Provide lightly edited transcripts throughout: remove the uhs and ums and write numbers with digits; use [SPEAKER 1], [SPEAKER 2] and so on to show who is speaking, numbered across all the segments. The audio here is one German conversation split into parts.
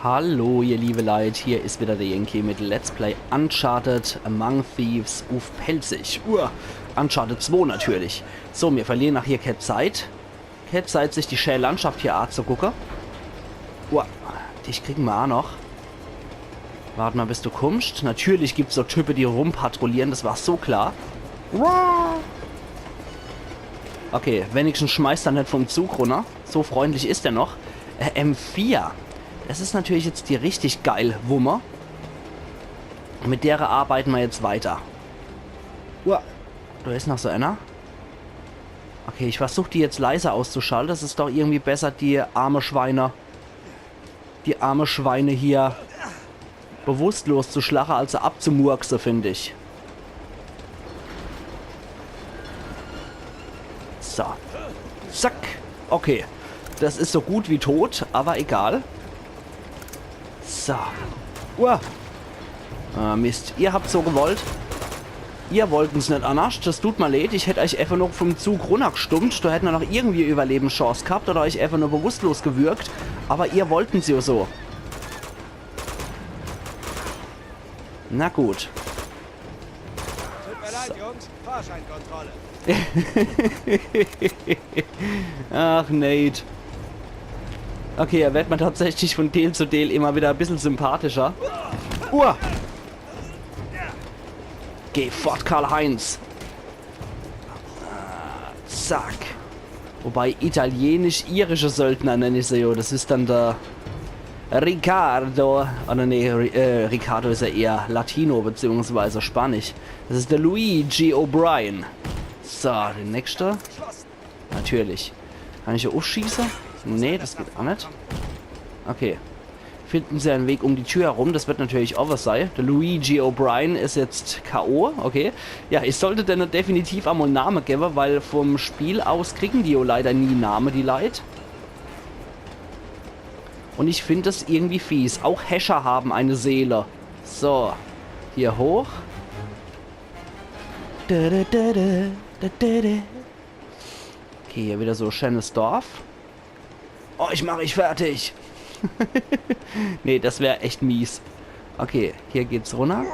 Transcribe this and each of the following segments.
[SPEAKER 1] Hallo ihr liebe Leute, hier ist wieder der Yankee mit Let's Play Uncharted Among Thieves auf Pelzig. Uncharted 2 natürlich. So, wir verlieren nachher keine Zeit. Keine Zeit, sich die schöne Landschaft hier anzugucken. Dich kriegen wir auch noch. Warte mal, bis du kommst. Natürlich gibt es so Typen, die rumpatrouillieren, das war so klar. Okay, wenigstens schmeißt er nicht vom Zug runter. So freundlich ist er noch. M4. Das ist natürlich jetzt die richtig geil Wummer. Mit der arbeiten wir jetzt weiter. Da ist noch so einer. Okay, ich versuche die jetzt leise auszuschalten. Das ist doch irgendwie besser, die arme Schweine. Die arme Schweine hier bewusstlos zu schlagen, als sie abzumurksen, finde ich. So. Zack. Okay. Das ist so gut wie tot, aber egal. So. Mist. Ihr habt so gewollt. Ihr wollten es nicht anders. Das tut mir leid. Ich hätte euch einfach noch vom Zug runtergestummt. Da hätten wir noch irgendwie Überlebenschance gehabt oder euch einfach nur bewusstlos gewürgt. Aber ihr wollten sie so. Na gut.
[SPEAKER 2] Tut mir leid, Jungs. Fahrscheinkontrolle.
[SPEAKER 1] Ach, Nate. Okay, er wird mir tatsächlich von Teil zu Teil immer wieder ein bisschen sympathischer. Geh fort, Karl-Heinz. Zack. Wobei italienisch-irische Söldner nenne ich sie ja. Das ist dann der Ricardo. Oder nee, Ricardo ist ja eher Latino bzw. Spanisch. Das ist der Luigi O'Brien. So, der nächste. Natürlich. Kann ich hier aufschießen? Nee, das geht auch nicht. Okay. Finden sie einen Weg um die Tür herum. Das wird natürlich over sein. Der Luigi O'Brien ist jetzt K.O. Okay. Ja, ich sollte denn definitiv einmal einen Namen geben, weil vom Spiel aus kriegen die ja leider nie Namen, die Leute. Und ich finde das irgendwie fies. Auch Häscher haben eine Seele. So. Hier hoch. Okay, hier wieder so ein schönes Dorf. Oh, ich mache ich fertig. Nee, das wäre echt mies. Okay, hier geht's runter.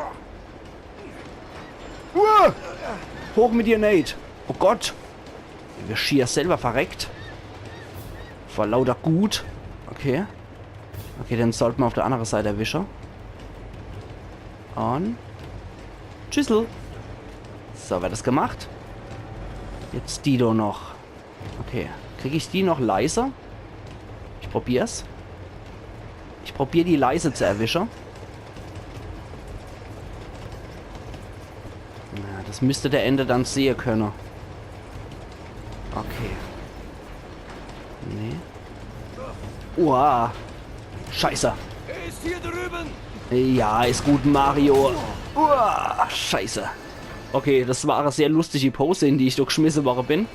[SPEAKER 1] Hoch mit dir, Nate. Oh Gott. Wir schier selber verreckt. Vor lauter Gut. Okay. Okay, dann sollten wir auf der anderen Seite erwischen. Und Tschüssel. So, wird das gemacht. Jetzt die doch noch. Okay. Kriege ich die noch leiser? Ich probier's. Ich probiere die leise zu erwischen. Na, das müsste der Ende dann sehen können. Okay. Nee. Uah. Scheiße.
[SPEAKER 2] Er ist hier drüben.
[SPEAKER 1] Ja, ist gut, Mario. Uah, scheiße. Okay, das war eine sehr lustige Pose, in die ich geschmissen worden bin.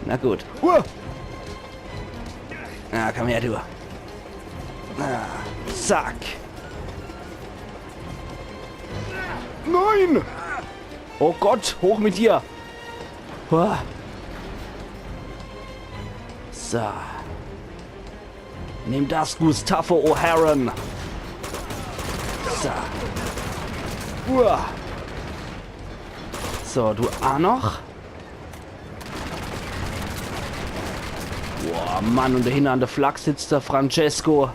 [SPEAKER 1] Na gut. Na, komm her, du. Zack. Nein! Oh Gott, hoch mit dir. So. Nimm das, Gustavo O'Haron. So. So, du auch noch. Boah, Mann, und dahinter an der Flak sitzt der Francesco.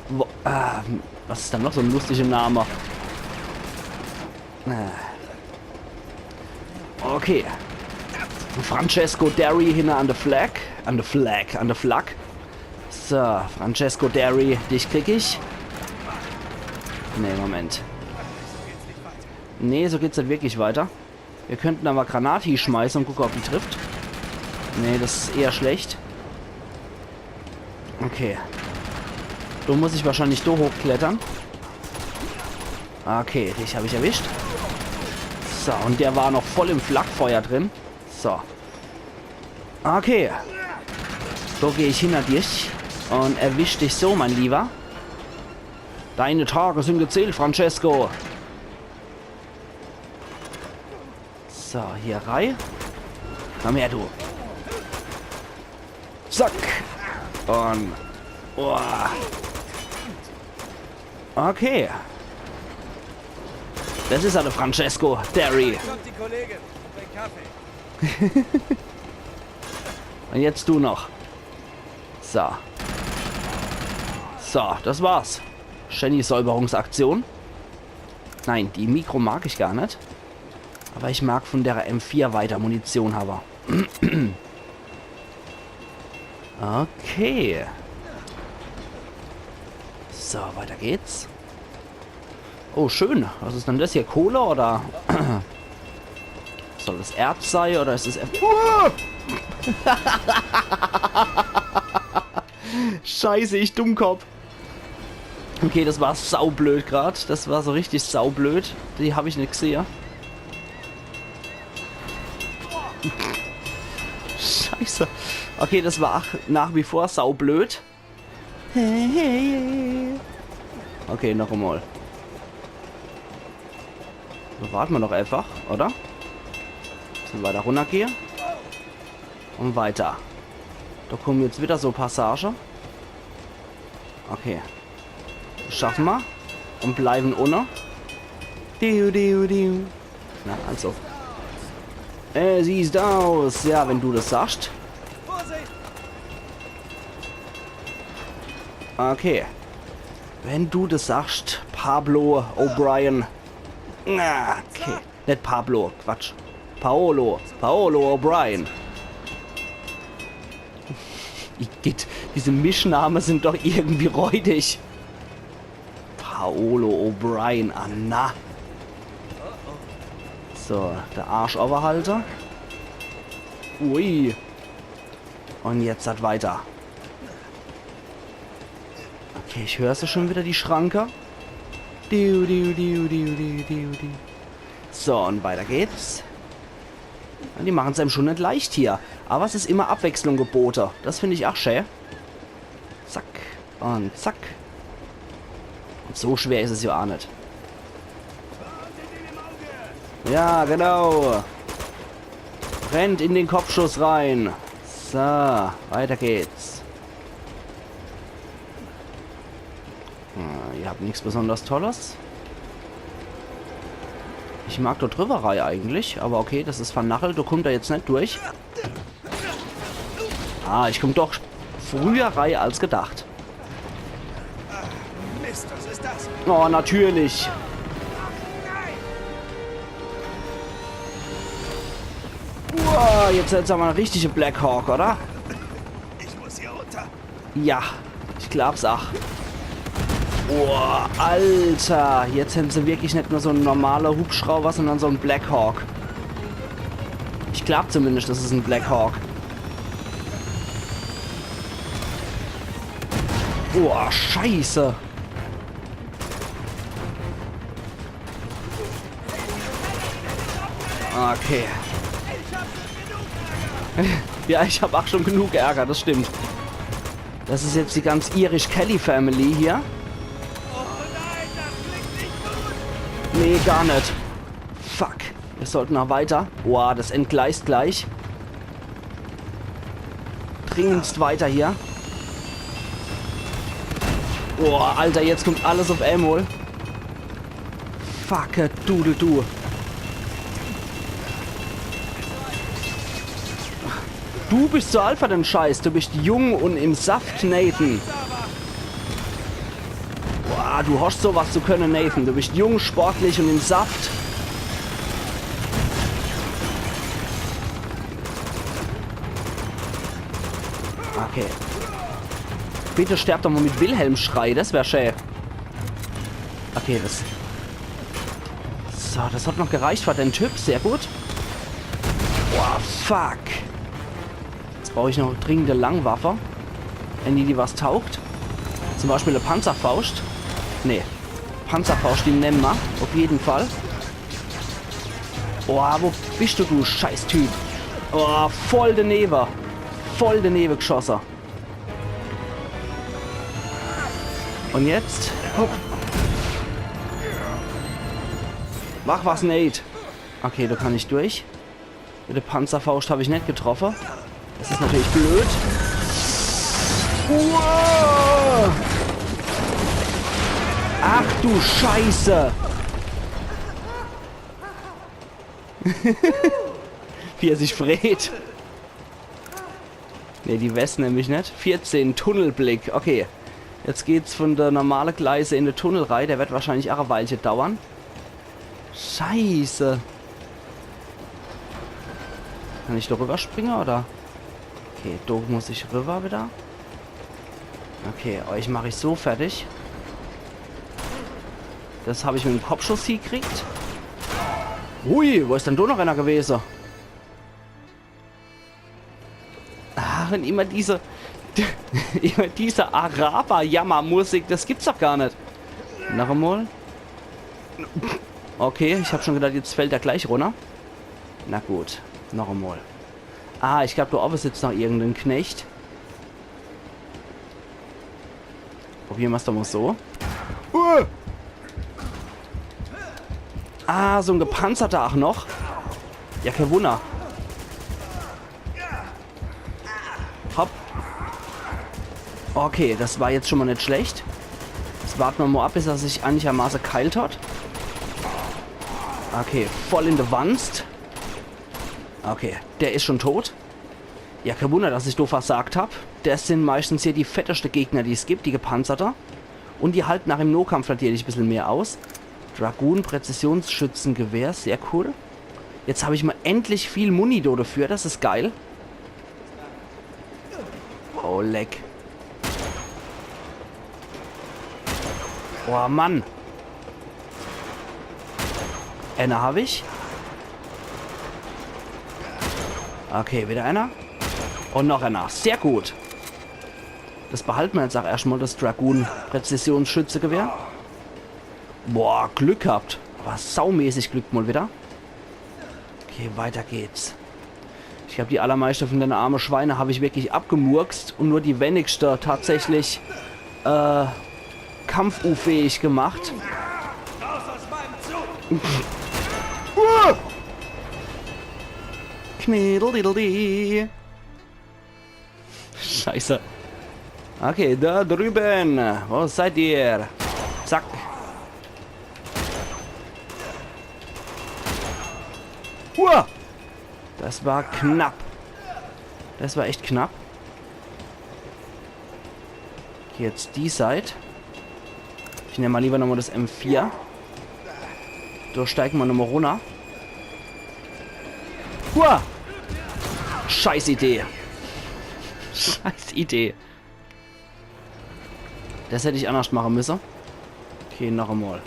[SPEAKER 1] Was ist dann noch so ein lustiger Name? Okay. Francesco Derry hinter an der Flag. An der Flak. So, Francesco Derry, dich krieg ich. Nee, Moment. Nee, so geht's nicht wirklich weiter. Wir könnten aber Granati schmeißen und gucken, ob die trifft. Nee, das ist eher schlecht. Okay. So muss ich wahrscheinlich da hochklettern. Okay, dich habe ich erwischt. So, und der war noch voll im Flakfeuer drin. So. Okay. So gehe ich hinter dich und erwisch dich so, mein Lieber. Deine Tage sind gezählt, Francesco. So, hier rein. Komm her, du. Zack. Und... Oh. Okay. Das ist eine Francesco Derry.
[SPEAKER 2] Kommt die Kollegin. Bring Kaffee.
[SPEAKER 1] Und jetzt du noch. So. So, das war's. Shenny-Säuberungsaktion. Nein, die Mikro mag ich gar nicht. Aber ich mag von der M4 weiter Munition haben. Okay. So, weiter geht's. Oh, schön. Was ist denn das hier? Kohle oder... Soll das Erz sein oder ist es... Scheiße, ich Dummkopf. Okay, das war saublöd gerade. Das war so richtig saublöd. Die habe ich nicht gesehen. Scheiße. Okay, das war nach wie vor saublöd. Okay, noch einmal. So, warten wir noch einfach, oder? Bisschen weiter runtergehen. Und weiter. Da kommen jetzt wieder so Passage. Okay. Das schaffen wir. Und bleiben ohne. Na, also. Siehst aus. Ja, wenn du das sagst.
[SPEAKER 2] Vorsicht!
[SPEAKER 1] Okay. Wenn du das sagst, Pablo O'Brien. Okay. Nicht Pablo, Quatsch. Paolo O'Brien. Diese Mischnamen sind doch irgendwie räudig. Paolo O'Brien, Anna. So, der Arschoverhalter. Ui. Und jetzt hat weiter. Okay, ich höre sie schon wieder, die Schranke. So, und weiter geht's. Die machen es einem schon nicht leicht hier. Aber es ist immer Abwechslung geboten. Das finde ich auch schön. Zack. Und zack. Und so schwer ist es ja auch nicht. Ja, genau. Rennt in den Kopfschuss rein. So, weiter geht's. Ihr habt nichts besonders Tolles. Ich mag dort Rüberei eigentlich, aber okay, das ist vernachelt. Du kommst da jetzt nicht durch. Ah, ich komme doch früher rein als gedacht.
[SPEAKER 2] Mist, was ist das?
[SPEAKER 1] Oh, natürlich. Wow, jetzt haben wir eine richtige Black Hawk, oder?
[SPEAKER 2] Ich muss hier runter.
[SPEAKER 1] Ja, ich glaub's auch. Oh, Alter. Jetzt haben sie wirklich nicht nur so ein normaler Hubschrauber, sondern so ein Black Hawk. Ich glaube zumindest, das ist ein Black Hawk. Oh, scheiße. Okay. Ja, ich habe auch schon genug Ärger, das stimmt. Das ist jetzt die ganz Irish Kelly Family hier.
[SPEAKER 2] Oh nein, das klingt nicht gut.
[SPEAKER 1] Nee, gar nicht. Fuck. Wir sollten noch weiter. Boah, das entgleist gleich. Dringendst weiter hier. Boah, Alter, jetzt kommt alles auf einmal. Fuck, du. Du bist so alt für den Scheiß. Du bist jung und im Saft, Nathan. Boah, du hast sowas zu können, Nathan. Du bist jung, sportlich und im Saft. Okay. Bitte sterb doch mal mit Wilhelm-Schrei. Das wäre schön. Okay, das... So, das hat noch gereicht für den Typ. Sehr gut. Boah, fuck. Jetzt brauche ich noch dringende Langwaffe. Wenn die was taugt. Zum Beispiel eine Panzerfaust. Nee. Panzerfaust, die nehmen wir. Auf jeden Fall. Boah, wo bist du Scheiß-Typ? Oh, voll daneben. Voll daneben geschossen. Und jetzt? Hopp. Mach was, Nate. Okay, da kann ich durch. Mit der Panzerfaust habe ich nicht getroffen. Das ist natürlich blöd. Uah! Ach du Scheiße! Wie er sich frät. Ne, die West nämlich nicht. 14, Tunnelblick. Okay. Jetzt geht's von der normalen Gleise in den Tunnel rein. Der wird wahrscheinlich auch eine Weile dauern. Scheiße. Kann ich da rüberspringen, oder? Okay, da muss ich rüber wieder. Okay, euch mache ich so fertig. Das habe ich mit dem Kopfschuss gekriegt. Ui, wo ist denn da noch einer gewesen? Ach, und immer diese Araber-Jammer-Musik, das gibt's doch gar nicht. Noch einmal. Okay, ich habe schon gedacht, jetzt fällt er gleich runter. Na gut, noch einmal. Ah, ich glaube, da oben sitzt noch irgendein Knecht. Probieren wir es doch mal so. Ah, so ein gepanzerter auch noch. Ja, kein Wunder. Hopp. Okay, das war jetzt schon mal nicht schlecht. Jetzt warten wir mal ab, bis er sich einigermaßen keilt hat. Okay, voll in der Wanst. Okay, der ist schon tot. Ja, kein Wunder, dass ich da versagt habe. Das sind meistens hier die fetteste Gegner, die es gibt, die gepanzerter. Und die halten nach dem No-Kampf natürlich ein bisschen mehr aus. Dragoon, Präzisionsschützengewehr, sehr cool. Jetzt habe ich mal endlich viel Muni dafür, das ist geil. Oh, leck. Oh, Mann. Eine habe ich. Okay, wieder einer. Und noch einer. Sehr gut. Das behalten wir jetzt auch erstmal, das Dragoon Präzisionsschützengewehr. Boah, Glück gehabt. Aber saumäßig Glück mal wieder. Okay, weiter geht's. Ich glaube, die allermeisten von den armen Schweine habe ich wirklich abgemurkst und nur die wenigste tatsächlich kampfunfähig gemacht. Knädeldiddeli. Scheiße. Okay, da drüben. Wo seid ihr? Zack. Das war knapp. Das war echt knapp. Jetzt die Seite. Ich nehme mal lieber nochmal das M4. Da steigen wir nochmal runter. Scheiß Idee. Scheiß Idee. Das hätte ich anders machen müssen. Okay, noch einmal.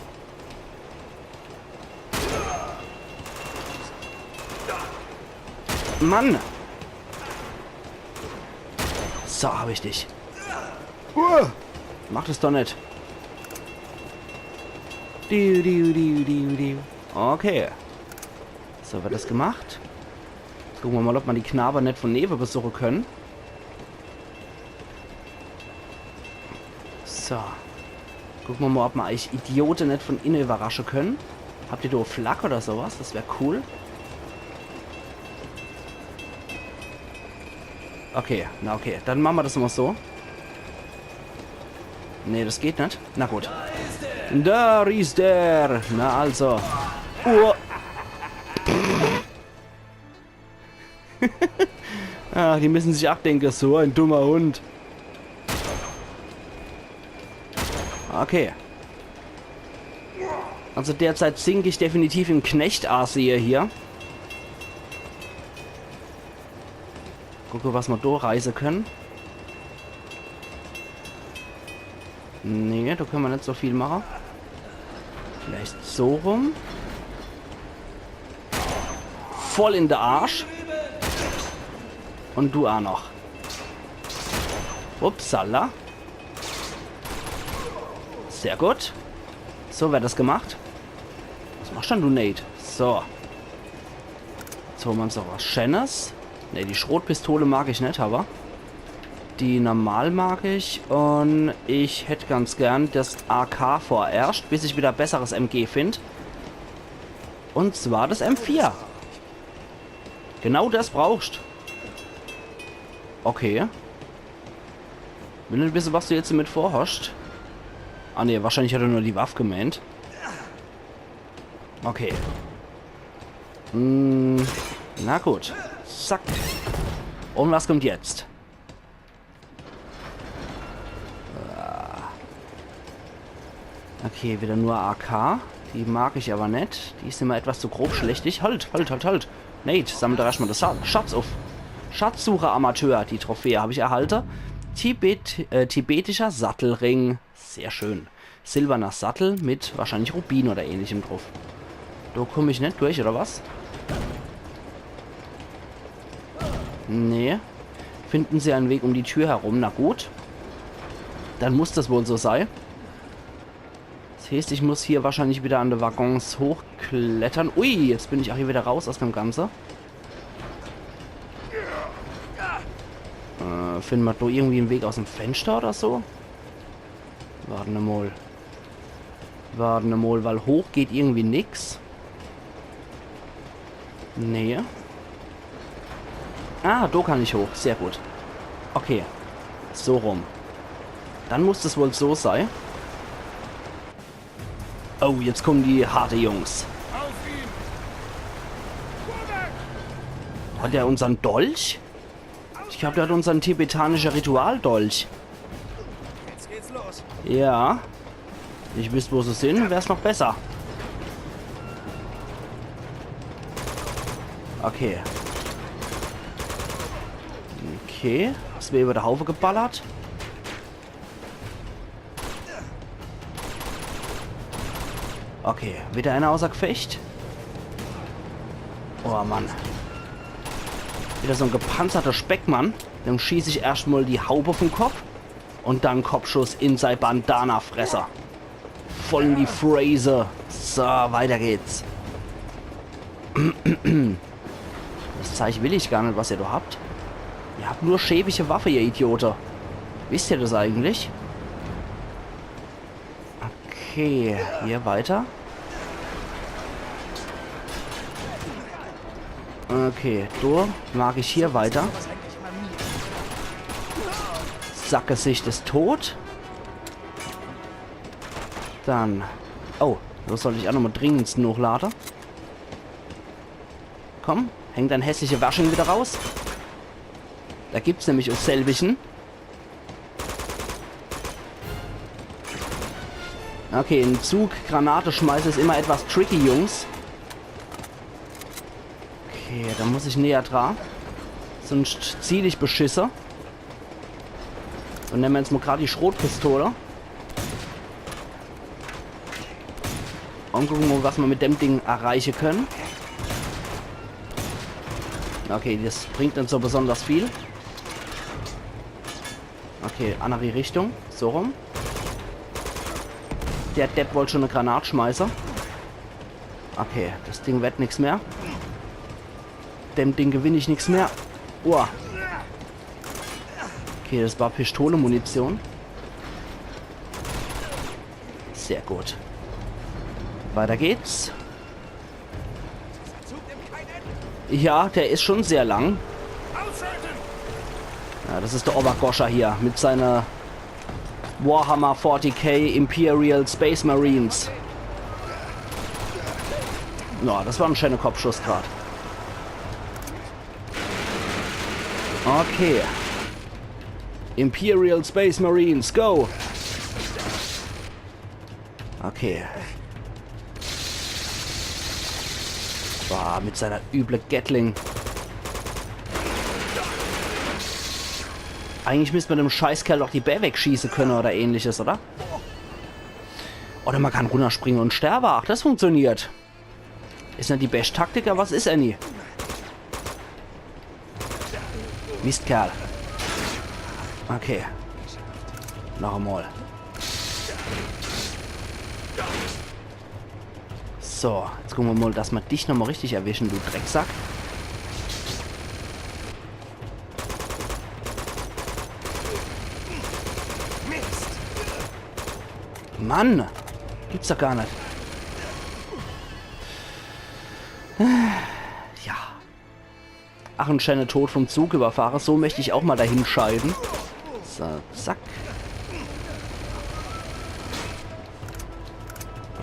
[SPEAKER 1] Mann! So, habe ich dich. Mach das doch nicht. Okay. So, wird das gemacht. Jetzt gucken wir mal, ob man die Knaber nicht von Neve besuchen können. So. Gucken wir mal, ob wir eigentlich Idioten nicht von innen überraschen können. Habt ihr da Flak oder sowas? Das wäre cool. Okay, na okay. Dann machen wir das mal so. Nee, das geht nicht. Na gut. Da ist der. Na also. Ach, die müssen sich auch denken, so ein dummer Hund. Okay. Also derzeit sinke ich definitiv im Knecht-Asie hier. Gucke, was wir durchreisen können. Nee, da können wir nicht so viel machen. Vielleicht so rum. Voll in der Arsch. Und du auch noch. Upsala. Sehr gut. So wird das gemacht. Was machst denn du, Nate? So. Jetzt holen wir uns noch was Schönes. Ne, die Schrotpistole mag ich nicht, aber die normal mag ich. Und ich hätte ganz gern das AK vorerst, bis ich wieder besseres MG finde. Und zwar das M4. Genau das brauchst. Okay. Will nicht wissen, was du jetzt damit vorhast. Ah ne, wahrscheinlich hat er nur die Waffe gemeint. Okay. Na gut. Zack. Und was kommt jetzt? Okay, wieder nur AK. Die mag ich aber nicht. Die ist immer etwas zu grobschlächtig. Halt. Nate, sammelt doch erstmal das Schatz auf. Schatzsucher Amateur. Die Trophäe habe ich erhalten. Tibetischer Sattelring. Sehr schön. Silberner Sattel mit wahrscheinlich Rubin oder ähnlichem drauf. Da komme ich nicht durch, oder was? Nee. Finden Sie einen Weg um die Tür herum. Na gut. Dann muss das wohl so sein. Das heißt, ich muss hier wahrscheinlich wieder an die Waggons hochklettern. Ui, jetzt bin ich auch hier wieder raus aus dem Ganzen. Finden wir da irgendwie einen Weg aus dem Fenster oder so? Warten wir mal, weil hoch geht irgendwie nix. Nee. Ah, da kann ich hoch. Sehr gut. Okay. So rum. Dann muss das wohl so sein. Oh, jetzt kommen die harte Jungs.
[SPEAKER 2] Auf ihn! Vorwärts!
[SPEAKER 1] Hat er unseren Dolch? Ich glaube, der hat unseren tibetanischen Ritualdolch.
[SPEAKER 2] Jetzt geht's los.
[SPEAKER 1] Ja. Ich wüsste, wo sie sind, wäre es noch besser. Okay. Okay. Es wäre über der Haufe geballert. Okay. Wieder einer außer Gefecht. Oh Mann. Wieder so ein gepanzerter Speckmann. Dann schieße ich erstmal die Haube vom Kopf. Und dann Kopfschuss in sein Bandana-Fresser. Voll in die Phrase. So, weiter geht's. Das Zeichen will ich gar nicht, was ihr da habt. Ihr habt nur schäbige Waffe, ihr Idioten. Wisst ihr das eigentlich? Okay, hier weiter. Okay, da mag ich hier weiter. Sackgesicht ist tot. Dann... Oh, das sollte ich auch nochmal dringend hochladen. Komm, hängt dein hässliche Wasching wieder raus. Da gibt's nämlich auch selbigen. Okay, ein Zug Granate schmeißen ist immer etwas tricky, Jungs. Okay, da muss ich näher dran. Sonst zieh dich Beschisser. Und nehmen wir jetzt mal gerade die Schrotpistole. Und gucken wir mal, was wir mit dem Ding erreichen können. Okay, das bringt uns so besonders viel. Okay, andere Richtung. So rum. Der Depp wollte schon eine Granate schmeißen. Okay, das Ding wird nichts mehr. Dem Ding gewinne ich nichts mehr. Oh. Okay, das war Pistole-Munition. Sehr gut. Weiter geht's. Ja, der ist schon sehr lang. Ja, das ist der Obergoscher hier mit seiner Warhammer 40k Imperial Space Marines. Ja, das war ein schöner Kopfschuss gerade. Okay. Imperial Space Marines, go! Okay. Boah, mit seiner üble Gatling. Eigentlich müsste man dem Scheißkerl auch die Bär wegschießen können oder ähnliches, oder? Oder man kann runterspringen und sterben. Ach, das funktioniert. Ist nicht die beste Taktik, aber was ist er nie? Mistkerl. Okay. Noch einmal. So, jetzt gucken wir mal, dass wir dich nochmal richtig erwischen, du Drecksack. Mann! Gibt's doch gar nicht. Ja. Ach, ein schöner Tod vom Zug überfahren. So möchte ich auch mal dahin scheiden. So. So, zack.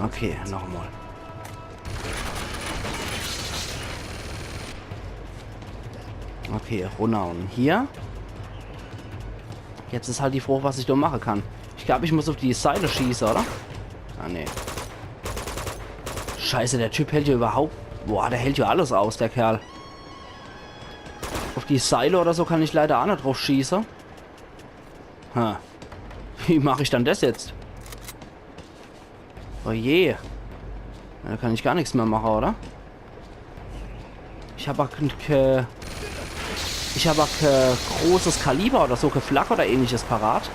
[SPEAKER 1] Okay, nochmal. Okay, runterhauen. Hier. Jetzt ist halt die Frage, was ich da machen kann. Ich glaube, ich muss auf die Seile schießen, oder? Ah, nee. Scheiße, der Typ hält ja überhaupt... Boah, der hält ja alles aus, der Kerl. Auf die Seile oder so kann ich leider auch nicht drauf schießen. Ha. Wie mache ich dann das jetzt? Oh je. Da kann ich gar nichts mehr machen, oder? Ich habe auch kein großes Kaliber oder so, kein Flak oder ähnliches parat.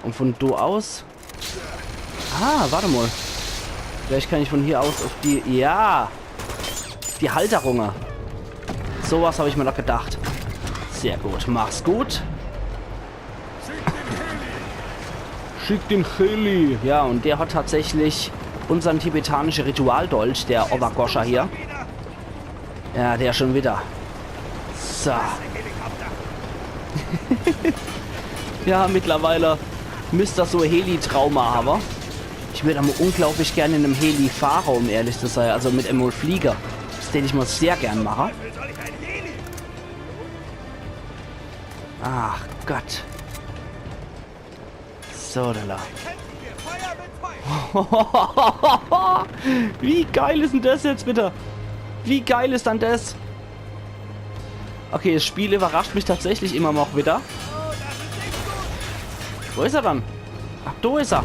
[SPEAKER 1] Und von da aus... Ah, warte mal. Vielleicht kann ich von hier aus auf die... Ja! Die Halterungen. Sowas habe ich mir noch gedacht. Sehr gut. Mach's gut. Schick den Heli. Ja, und der hat tatsächlich unseren tibetanischen Ritualdolch, der Ovagosha hier. Ja, der schon wieder. So. Ja, mittlerweile müsste das so ein Heli-Trauma haben. Ich würde aber unglaublich gerne in einem Heli fahren, um ehrlich zu sein. Also mit einem Flieger. Das den ich mal sehr gern mache. Ach Gott. So, da. Wie geil ist denn das jetzt bitte? Wie geil ist dann das? Okay, das Spiel überrascht mich tatsächlich immer noch wieder. Wo ist er dann? Ach, da ist er.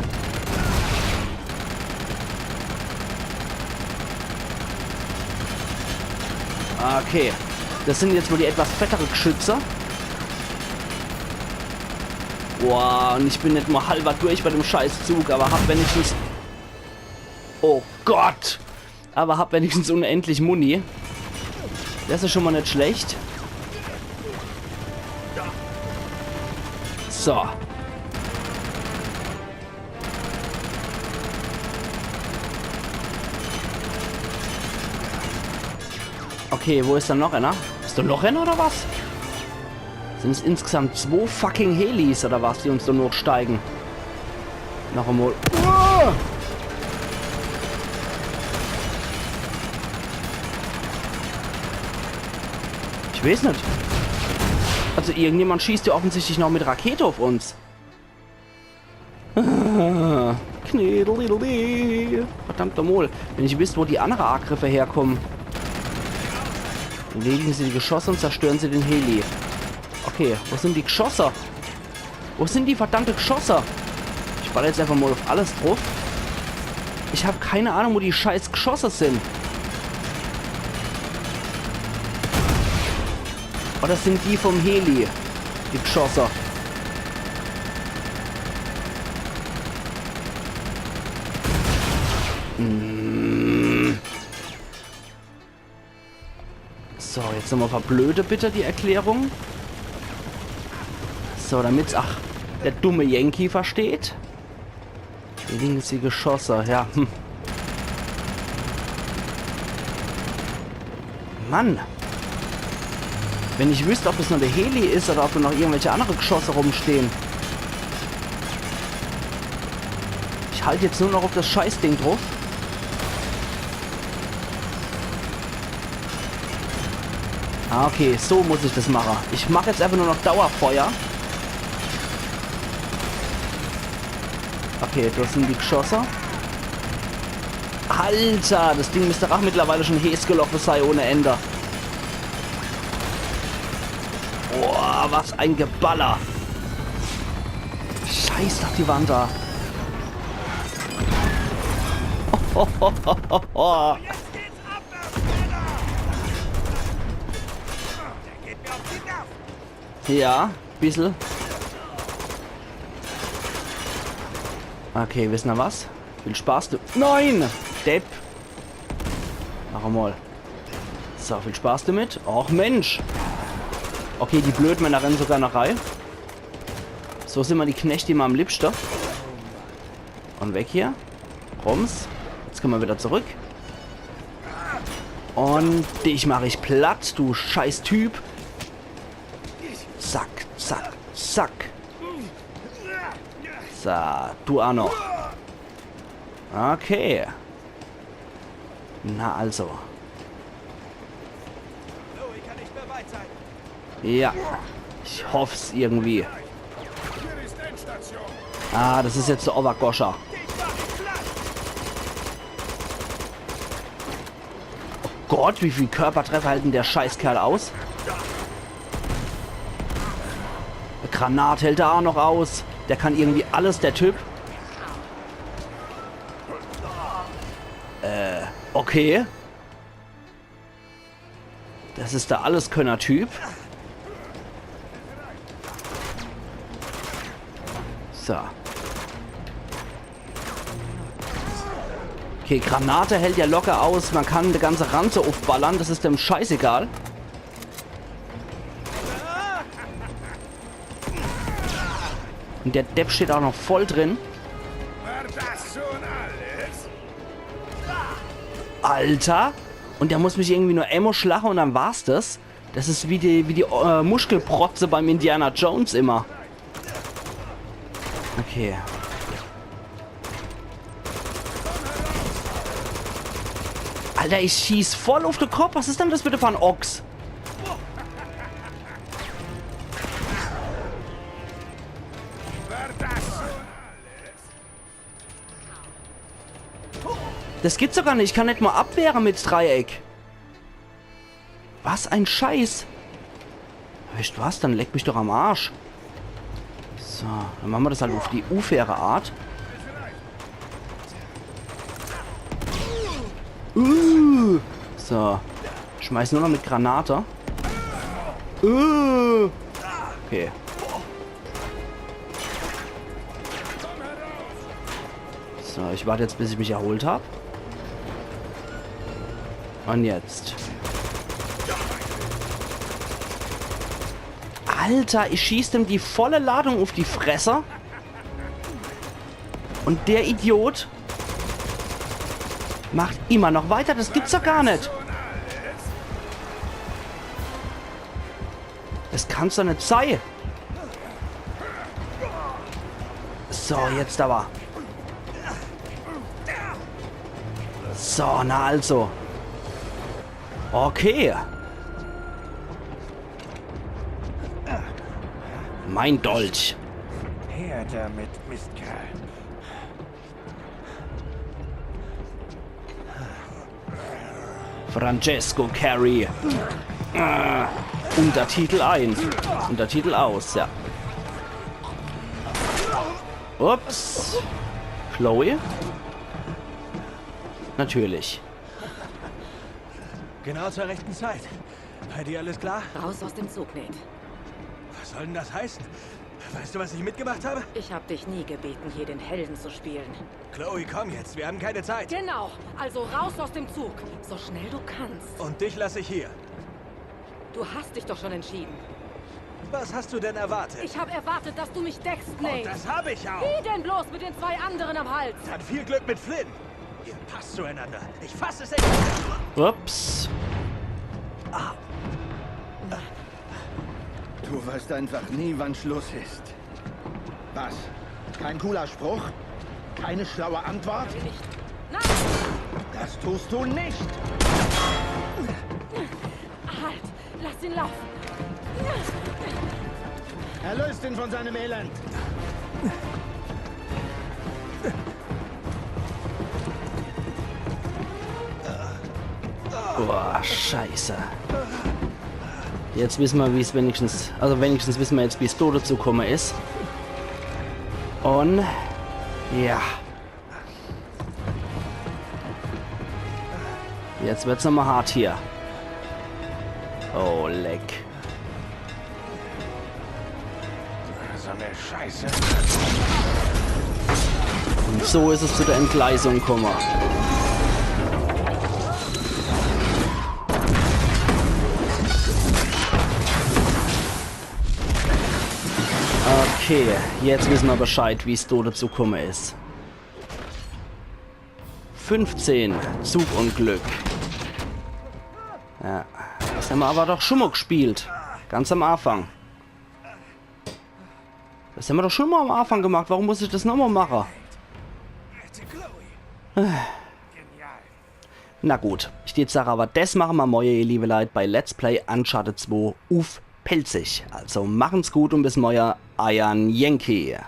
[SPEAKER 1] Okay. Das sind jetzt wohl die etwas fettere Geschütze. Boah, und ich bin nicht mal halber durch bei dem Scheißzug, aber hab wenigstens... Oh Gott! Aber hab wenigstens unendlich Muni. Das ist schon mal nicht schlecht. So. Okay, wo ist dann noch einer? Ist da noch einer oder was? Sind es insgesamt 2 fucking Helis oder was, die uns da noch steigen? Noch einmal. Oh! Ich weiß nicht. Also irgendjemand schießt ja offensichtlich noch mit Rakete auf uns. Verdammter Mol. Wenn ich wüsste, wo die anderen Angriffe herkommen. Legen sie die Geschosse und zerstören sie den Heli. Okay, wo sind die Geschosse? Wo sind die verdammte Geschosse? Ich baller jetzt einfach mal auf alles drauf. Ich habe keine Ahnung, wo die scheiß Geschosse sind. Oder sind die vom Heli? Die Geschosse. So, jetzt nochmal verblöde bitte die Erklärung. So, damit's, ach, der dumme Yankee versteht. Hier liegen jetzt die Geschosse, ja. Mann. Wenn ich wüsste, ob es nur der Heli ist oder ob da noch irgendwelche andere Geschosse rumstehen. Ich halte jetzt nur noch auf das Scheißding drauf. Ah, okay, so muss ich das machen. Ich mache jetzt einfach nur noch Dauerfeuer. Okay, das sind die Geschosse. Alter, das Ding müsste auch mittlerweile schon Häsgelocke sein ohne Ende. Boah, was ein Geballer. Scheiß doch die Wand da.
[SPEAKER 2] Jetzt geht's abwärts, Männer! Der geht mir auf die Nerven.
[SPEAKER 1] Ja, bissl. Okay, wissen wir was? Viel Spaß, du... Nein! Depp! Mach mal. So, viel Spaß damit. Och, Mensch! Okay, die Blödmänner rennen sogar nach rein. So sind wir die Knechte immer am liebsten. Und weg hier. Rums. Jetzt können wir wieder zurück. Und dich mache ich platt, du scheiß Typ. Zack, zack, zack. So, du auch noch. Okay. Na also.
[SPEAKER 2] Chloe kann nicht mehr weit sein.
[SPEAKER 1] Ja. Ich hoffe es irgendwie.
[SPEAKER 2] Hier ist Endstation.
[SPEAKER 1] Ah, das ist jetzt der Overgoscher. Oh Gott, wie viel Körpertreffer hält denn der Scheißkerl aus? Eine Granate hält er auch noch aus. Der kann irgendwie alles, der Typ. Okay. Das ist der Alleskönner-Typ. So. Okay, Granate hält ja locker aus. Man kann eine ganze Ranze aufballern. Das ist dem scheißegal. Und der Depp steht auch noch voll drin.
[SPEAKER 2] War das schon alles?
[SPEAKER 1] Alter. Und der muss mich irgendwie nur Ammo schlagen und dann war's das. Das ist wie die Muskelprotze beim Indiana Jones immer. Okay. Alter, ich schieß voll auf den Kopf. Was ist denn das bitte für ein Ochs?
[SPEAKER 2] War das schon alles?
[SPEAKER 1] Das gibt's doch gar nicht. Ich kann nicht mal abwehren mit Dreieck. Was ein Scheiß. Weißt du was? Dann leck mich doch am Arsch. So, dann machen wir das halt auf die unfaire Art. So. Schmeiß nur noch mit Granate. Okay. So, ich warte jetzt, bis ich mich erholt habe. Und jetzt. Alter, ich schieße ihm die volle Ladung auf die Fresse. Und der Idiot macht immer noch weiter. Das gibt's doch gar nicht. Das kann's doch nicht sein. So, jetzt aber. So, na also. Okay. Mein Dolch.
[SPEAKER 2] Her damit, Mistkerl.
[SPEAKER 1] Francesco Carey. Untertitel ein. Untertitel aus, ja. Ups. Chloe? Natürlich.
[SPEAKER 2] Genau zur rechten Zeit. Bei dir alles klar?
[SPEAKER 3] Raus aus dem Zug, Nate.
[SPEAKER 2] Was soll denn das heißen? Weißt du, was ich mitgemacht habe?
[SPEAKER 3] Ich habe dich nie gebeten, hier den Helden zu spielen.
[SPEAKER 2] Chloe, komm jetzt. Wir haben keine Zeit.
[SPEAKER 3] Genau, also raus aus dem Zug. So schnell du kannst.
[SPEAKER 2] Und dich lasse ich hier.
[SPEAKER 3] Du hast dich doch schon entschieden.
[SPEAKER 2] Was hast du denn erwartet?
[SPEAKER 3] Ich habe erwartet, dass du mich deckst,
[SPEAKER 2] Und
[SPEAKER 3] Nate.
[SPEAKER 2] das habe ich auch.
[SPEAKER 3] Wie denn bloß mit den zwei anderen am Hals?
[SPEAKER 2] Dann viel Glück mit Flynn. Ihr passt zueinander. Ich fasse es echt.
[SPEAKER 1] Ups.
[SPEAKER 4] Du weißt einfach nie, wann Schluss ist. Was? Kein cooler Spruch? Keine schlaue Antwort?
[SPEAKER 3] Nein!
[SPEAKER 4] Das tust du nicht!
[SPEAKER 3] Halt! Lass ihn laufen!
[SPEAKER 4] Erlöst ihn von seinem Elend!
[SPEAKER 1] Boah, scheiße. Jetzt wissen wir, wie es wenigstens... Also wenigstens wissen wir jetzt, wie es so dazu gekommen ist. Und... Ja. Jetzt wird's nochmal hart hier. Oh, leck.
[SPEAKER 2] So eine Scheiße.
[SPEAKER 1] Und so ist es zu der Entgleisung gekommen. Okay, jetzt wissen wir Bescheid, wie es so dazu gekommen ist. 15, Zugunglück. Ja, das haben wir aber doch schon mal gespielt. Ganz am Anfang. Das haben wir doch schon mal am Anfang gemacht. Warum muss ich das nochmal machen? Na gut. Ich jetzt sage aber, das machen wir morgen, ihr liebe Leute, bei Let's Play Uncharted 2 auf Pelzig. Also machen's gut und bis morgen. Iron Yankee.